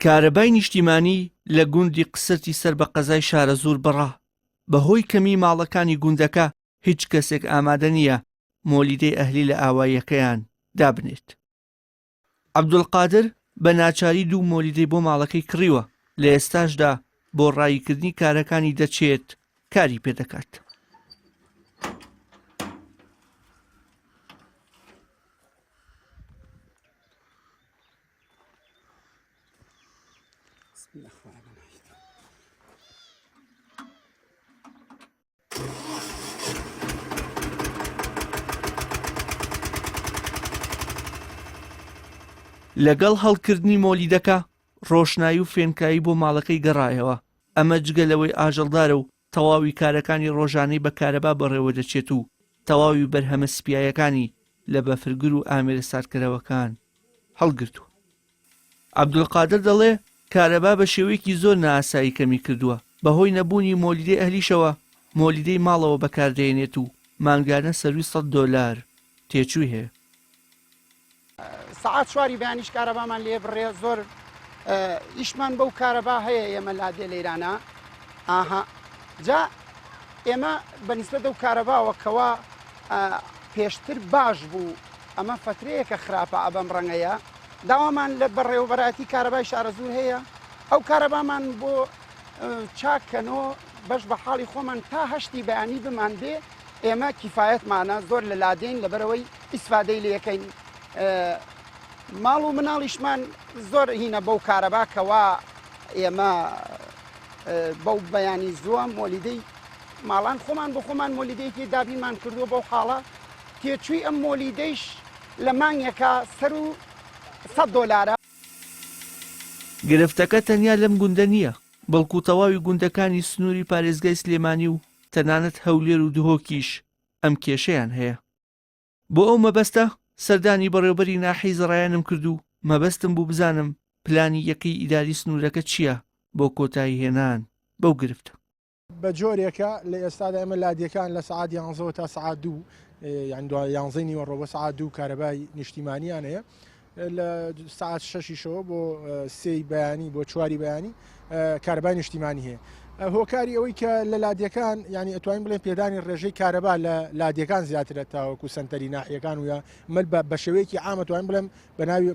کارەبای نیشتیمانی لە گوندی قسەتی سەر بە قەزای شارە زۆر بەڕا بەهۆی کەمی ماڵەکانی گوندەکە هیچ کەسێک ئامادە نییە مۆلیدەی ئەهلی لە ئاواییەکەیان دابنێت. عەبدولقادر بە ناچاری دوو مۆلیدەی بۆ ماڵەکەی کڕیوە لە ئێستاشدا بۆ ڕایکردنی کارەکانی دەچێت کاری پێدەکات. لەگەڵ هەڵکردنی مۆلیدەکە ڕۆشنایی و فێنکایی بۆ ماڵەکەی گەڕایەوە. ئەمە جگە لەوەی ئاژەڵدارە و تەواوی کارەکانی ڕۆژانەی بە کارەبا بەڕێوە دەچێت و تەواوی بەرهەمە سپیایەکانی لە بەفرگر و ئامێرە ساردکەرەوەکان هەڵگرتووە. عەبدولقادر دەڵێ کارەبا بە شێوەیەکی زۆر نائاسایی کەمی کردووە بەهۆی نەبوونی مۆلیدەی ئەهلیشەوە مۆلیدەی ماڵەوە بەکاردێنێت و مانگانە سەروی $100 تێچووی هەیە. سعات چواری بەیانیش کارەبامان لێ بڕێ زۆر ئیشمان بەو کارەبا هەیە ئێمە لادێ لەیرانە ئاها جا ئێمە بەنسبەت ئەو کارەباوەکەوە پێشتر باش بوو ئەمە فترەیەکە خراپە ئەبەم ڕەنگەیە داوامان لە بەڕێوەبەراتی کارەبای شارە زوور هەیە ئەو کارەبامان بۆ چاکەنەوە بەش بە حاڵی خۆمان تا هەشتی بەیانی بمان بێ ئێمە کیفایەتمانە زۆر لە لادێن لەبەرەوەی ئیسفادەی لە یەکەین ماڵ و مناڵیشمان زۆر هینە بەو کارەباکەوە ئێمە بەو بەیانی زووە مۆلیدەی ماڵان خۆمان بۆ خۆمان مۆلیدەیەکی دابینمان کردووە بەو حاڵە تێچووی ئەم مۆلیدەیش لە مانگێکە سەر و $100. گرفتەکە تەنیا لەم گوندە نییە بەڵکو تەواوی گوندەکانی سنووری پارێزگای سلێمانی و تەنانەت هەولێر و دهۆکیش ئەم کێشەیان هەیە. بۆ ئەو مەبەستە سەردانی بەڕێوەبەری ناحەی زەڕایانم کرد و مەبەستم بوو بزانم پلانی یەکەی ئیداری سنوورەکە چییە بۆ کۆتایی هێنان بەو گرفتە. بە جۆرێکە لە ئێستادا ئێمە لادیەکان لە سعات 11 تا سعات 2 یان 11 نیوەڕۆ بە سعات 2 کارەبای نیشتیمانیان هەیە لە سعات 6ەوە بۆ 3 بەیانی بۆ 4 بەیانی کارەبای نیشتیمانی هەیە. هۆکاری ئەوەی کە لە لادیەکان ینی ئەتوانین بڵێن پێدانی ڕێژەی کارەبا لە لادیەکان زیاترە تاوەکو سنتەری ناحیەکان وە مل بە شێوەیەکی عام ئەتوانین بڵێن بە ناوی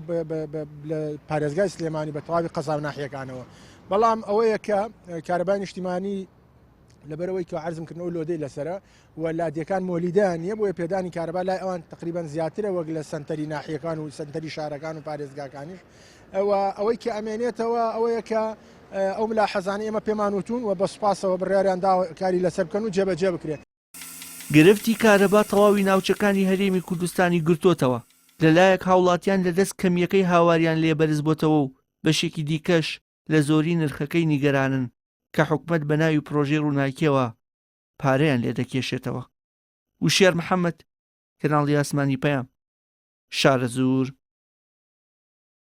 لە پارێزگای سلێمانی بە تەواوی قەزا و ناحیەکانەوە. بەڵام ئەوەیە کە کارەبای نیشتیمانی لەبەرەوەی کە عەرزمکردنەوە لۆدەی لەسرە و لادیەکان مۆلیدان نیە بۆیە پێدانی کارەبا لای ئەوان تقریبان زیاترە وەک لە سنتەری ناحیەکان و سنتەری شارەکان و پارێزگاکانیش ئەوەی کە ئەمێنێتەوە ئەوەیە کە ئەو ملاحەزانەی ئێمە پێمان وتون و بە سوپاسەوە بڕیاریان دا کاری لەسەر بکەن و جێبەجێ بکرێت. گرفتی کارەبا تەواوی ناوچەکانی هەرێمی کوردستانی گرتوتەوە لەلایەک هاوڵاتیان لەدەست کەمیەکەی هاواریان لێ بەرز بۆتەوە و بەشێکی دیکەش لە زۆری نرخەکەی نیگەرانن کە حکومەت بە ناوی پرۆژەی ڕووناکیەوە پارەیان لێ دەکێشێتەوە. وشێر محەممەد کەناڵی ئاسمانی پەیام شارە زوور